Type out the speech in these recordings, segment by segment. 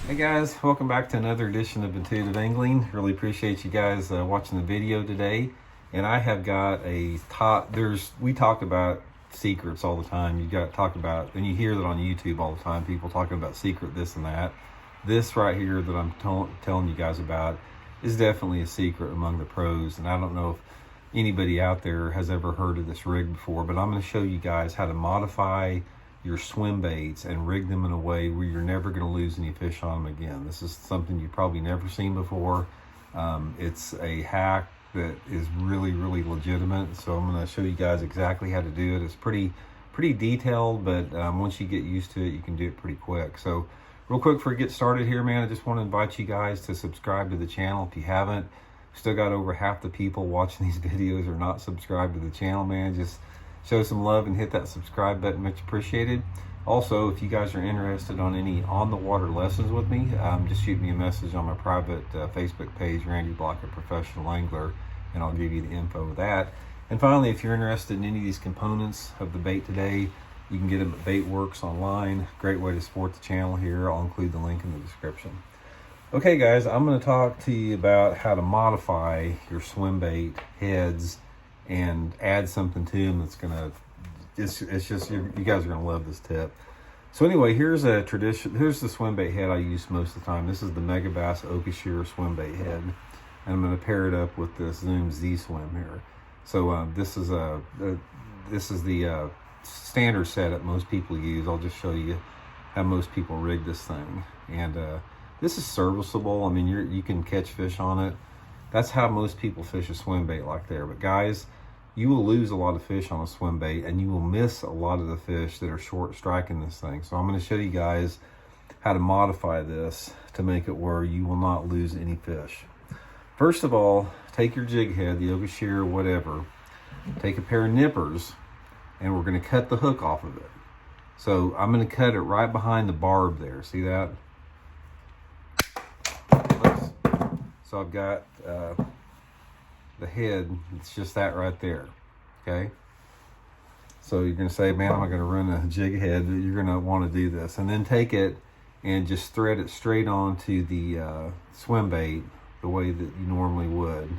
Hey guys, welcome back to another edition of Intuitive Angling. Really appreciate you guys watching the video today. And I have got a top, we talk about secrets all the time. You got to talk about, and you hear that on YouTube all the time, people talking about secret this and that. This right here that I'm telling you guys about is definitely a secret among the pros. And I don't know if anybody out there has ever heard of this rig before, but I'm going to show you guys how to modify your swim baits and rig them in a way where you're never going to lose any fish on them again. This is something you've probably never seen before. It's a hack that is really legitimate, so I'm going to show you guys exactly how to do it. It's pretty detailed, but once you get used to it, you can do it pretty quick. So real quick before we get started here, man, I just want to invite you guys to subscribe to the channel if you haven't. Still got over half the people watching these videos are not subscribed to the channel, man. Just show some love and hit that subscribe button, much appreciated. Also, if you guys are interested on any on the water lessons with me, just shoot me a message on my private Facebook page, Randy Blocker Professional Angler, and I'll give you the info of that. And finally, if you're interested in any of these components of the bait today, you can get them at Baitworks online. Great way to support the channel here. I'll include the link in the description. Okay guys, I'm going to talk to you about how to modify your swim bait heads and add something to them that's gonna, it's just, you guys are gonna love this tip. So anyway, here's the swim bait head I use most of the time. This is the Mega Bass Oka Shear swim bait head, and I'm gonna pair it up with this Zoom Z Swim here. So this is the standard setup most people use. I'll just show you how most people rig this thing, and this is serviceable. I mean, you can catch fish on it. That's how most people fish a swim bait like there. But guys, you will lose a lot of fish on a swim bait, and you will miss a lot of the fish that are short striking this thing. So I'm going to show you guys how to modify this to make it where you will not lose any fish. First of all, take your jig head, the Oka Shear, whatever, take a pair of nippers, and we're going to cut the hook off of it. So I'm going to cut it right behind the barb there. See that? So I've got the head, it's just that right there, okay? So you're gonna say, man, I'm not gonna run a jig head. You're gonna wanna do this. And then take it and just thread it straight onto the swim bait the way that you normally would.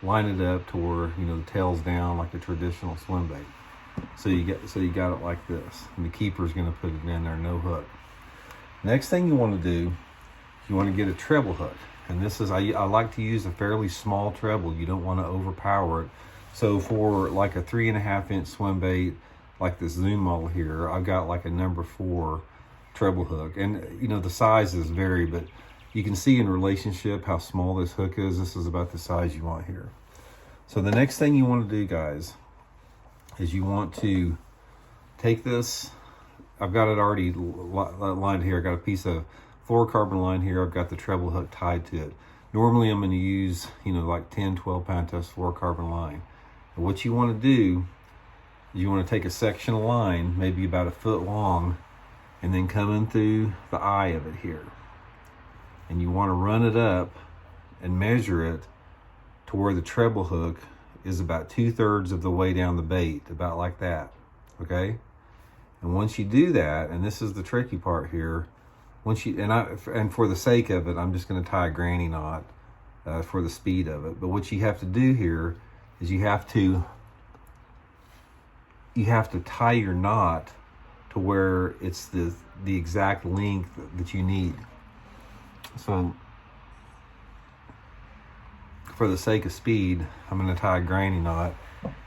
Line it up to where, you know, the tail's down like a traditional swim bait. So you got it like this. And the keeper's gonna put it in there, no hook. Next thing you wanna do, you wanna get a treble hook. And this is, I like to use a fairly small treble. You don't want to overpower it. So for like a 3.5 inch swim bait, like this Zoom model here, I've got like a number 4 treble hook. And you know, the sizes vary, but you can see in relationship how small this hook is. This is about the size you want here. So the next thing you want to do, guys, is you want to take this. I've got it already lined here. I got a piece of fluorocarbon line here. I've got the treble hook tied to it. Normally I'm going to use, you know, like 10-12 pound test fluorocarbon line. And what you want to do is you want to take a section of line, maybe about 1 foot long, and then come in through the eye of it here. And you want to run it up and measure it to where the treble hook is about 2/3 of the way down the bait, about like that, okay? And once you do that, and this is the tricky part here, once you, and for the sake of it, I'm just going to tie a granny knot for the speed of it. But what you have to do here is you have to tie your knot to where it's the exact length that you need. So for the sake of speed, I'm going to tie a granny knot.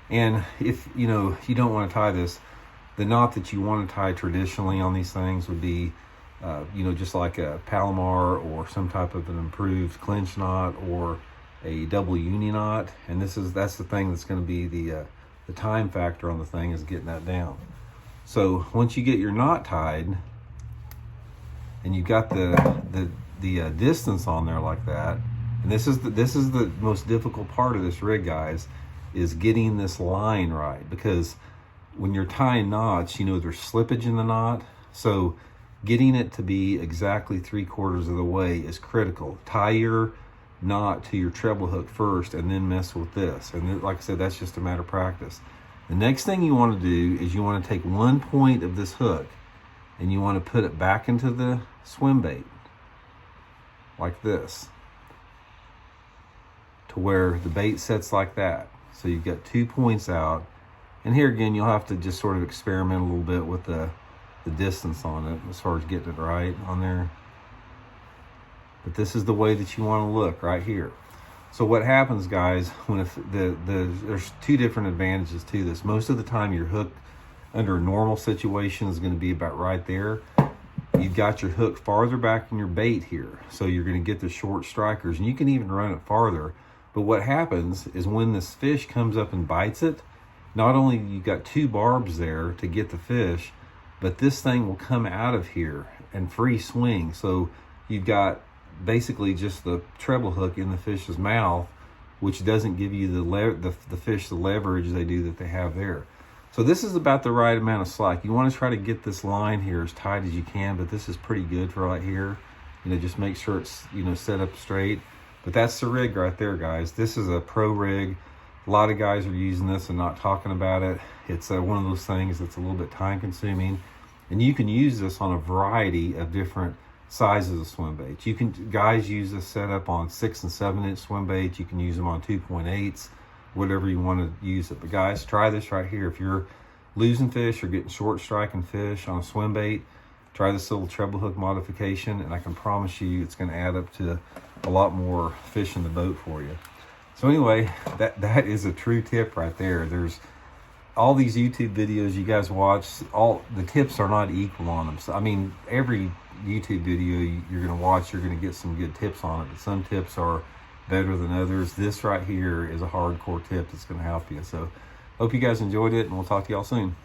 And if you know you don't want to tie this, the knot that you want to tie traditionally on these things would be you know, just like a Palomar or some type of an improved clinch knot or a double uni knot. And that's the thing that's going to be the time factor on the thing, is getting that down. So once you get your knot tied and you've got the distance on there like that, and this is the most difficult part of this rig, guys, is getting this line right, because when you're tying knots, you know, there's slippage in the knot. So getting it to be exactly 3/4 of the way is critical. Tie your knot to your treble hook first and then mess with this. And then, like I said, that's just a matter of practice. The next thing you want to do is you want to take one point of this hook and you want to put it back into the swim bait. like this, to where the bait sets like that. So you've got 2 points out. And here again, you'll have to just sort of experiment a little bit with the distance on it as far as getting it right on there. But this is the way that you want to look right here. So what happens, guys, when there's 2 different advantages to this. Most of the time your hook under a normal situation is going to be about right there. You've got your hook farther back in your bait here. So you're going to get the short strikers, and you can even run it farther. But what happens is when this fish comes up and bites it, not only you've got 2 barbs there to get the fish, but this thing will come out of here and free swing. So you've got basically just the treble hook in the fish's mouth, which doesn't give you the fish the leverage they do that they have there. So this is about the right amount of slack. You want to try to get this line here as tight as you can, but this is pretty good for right here. Just make sure it's set up straight. But that's the rig right there, guys. This is a pro rig. A lot of guys are using this and not talking about it. It's one of those things that's a little bit time consuming, and you can use this on a variety of different sizes of swim baits. Guys use this setup on 6 and 7 inch swim baits. You can use them on 2.8s, whatever you want to use it. But guys, try this right here. If you're losing fish or getting short striking fish on a swim bait, try this little treble hook modification, and I can promise you it's going to add up to a lot more fish in the boat for you. So anyway, that is a true tip right there. There's all these YouTube videos you guys watch, all the tips are not equal on them. So I mean, every YouTube video you're going to watch, you're going to get some good tips on it, but some tips are better than others. This right here is a hardcore tip that's going to help you. So hope you guys enjoyed it, and we'll talk to y'all soon.